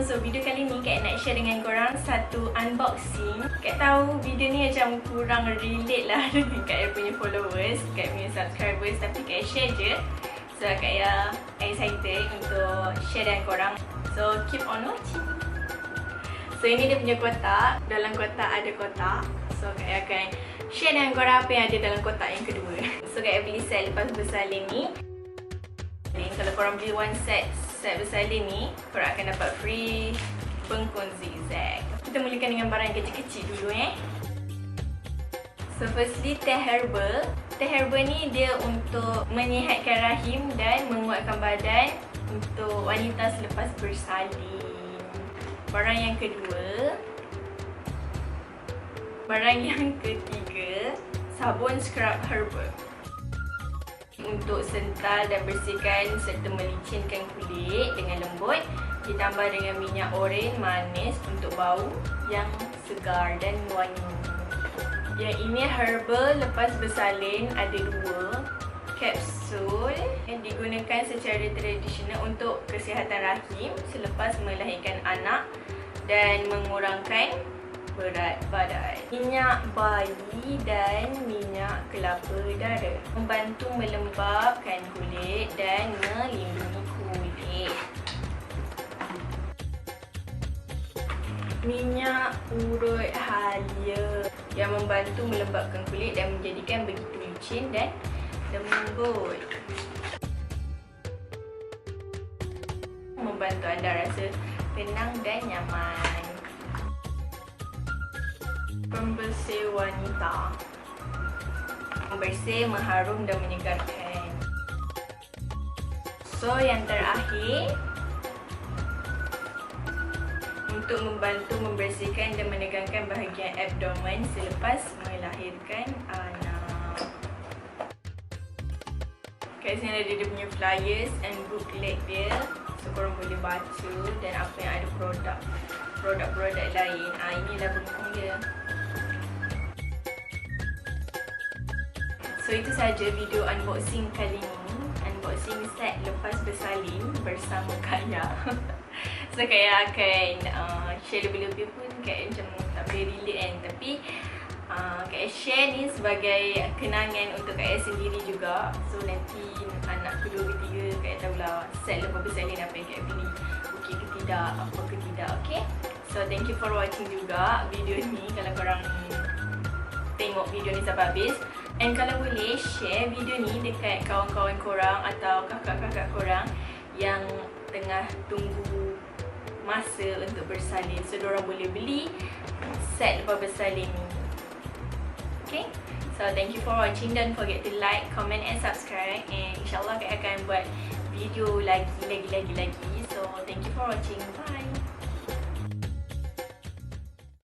So video kali ni Kak nak share dengan korang satu unboxing. Kak tahu video ni macam kurang relate lah dengan Kak punya followers, Kak punya subscribers, tapi Kak share je. So Kak excited untuk share dengan korang. So keep on watching. So ini dia punya kotak. Dalam kotak ada kotak. So Kak akan share dengan korang apa yang ada dalam kotak yang kedua. So Kak beli set Lepas Bersalin ni. Kalau korang beli one set bersalin ni, korang akan dapat free bengkung zigzag. Kita mulakan dengan barang kecil-kecil dulu So firstly, teh herbal. Teh herbal ni dia untuk menyihatkan rahim dan menguatkan badan untuk wanita selepas bersalin. Barang yang kedua. Barang yang ketiga, sabun scrub herbal. Untuk sental dan bersihkan serta melicinkan kulit dengan lembut, ditambah dengan minyak oren manis untuk bau yang segar dan wangi. Yang ini herbal lepas bersalin, ada 2 kapsul yang digunakan secara tradisional untuk kesihatan rahim selepas melahirkan anak dan mengurangkan berat badan. Minyak bayi dan minyak kelapa darah membantu melembabkan kulit dan melindungi kulit. Minyak urut halia yang membantu melembabkan kulit dan menjadikan begitu licin dan lembut. Membantu anda rasa tenang dan nyaman. Pembersih wanita. Membersih, mengharum dan menyegarkan. So yang terakhir, untuk membantu membersihkan dan menegangkan bahagian abdomen selepas melahirkan anak. Kat sini ada dia punya flyers and booklet dia. So korang boleh baca dan apa yang ada produk-produk lain. Inilah bengkung dia. So itu saja video unboxing kali ni. Unboxing set Lepas Bersalin bersama Kaya. So Kaya akan share lebih-lebih pun Kaya macam tak boleh relate kan. Tapi Kaya share ni sebagai kenangan untuk Kaya sendiri juga. So nanti anak kedua ketiga Kaya tahulah set Lepas Bersalin apa yang Kaya pilih. Okey ke tidak, apa ke tidak. Okay. So thank you for watching juga video ni. Kalau korang tengok video ni sampai habis, and kalau boleh share video ni dekat kawan-kawan korang atau kakak-kakak korang yang tengah tunggu masa untuk bersalin, so diorang boleh beli set Lepas Bersalin ni. Okay, so thank you for watching. Don't forget to like, comment and subscribe, and insyaAllah Kak akan buat video lagi. So thank you for watching. Bye.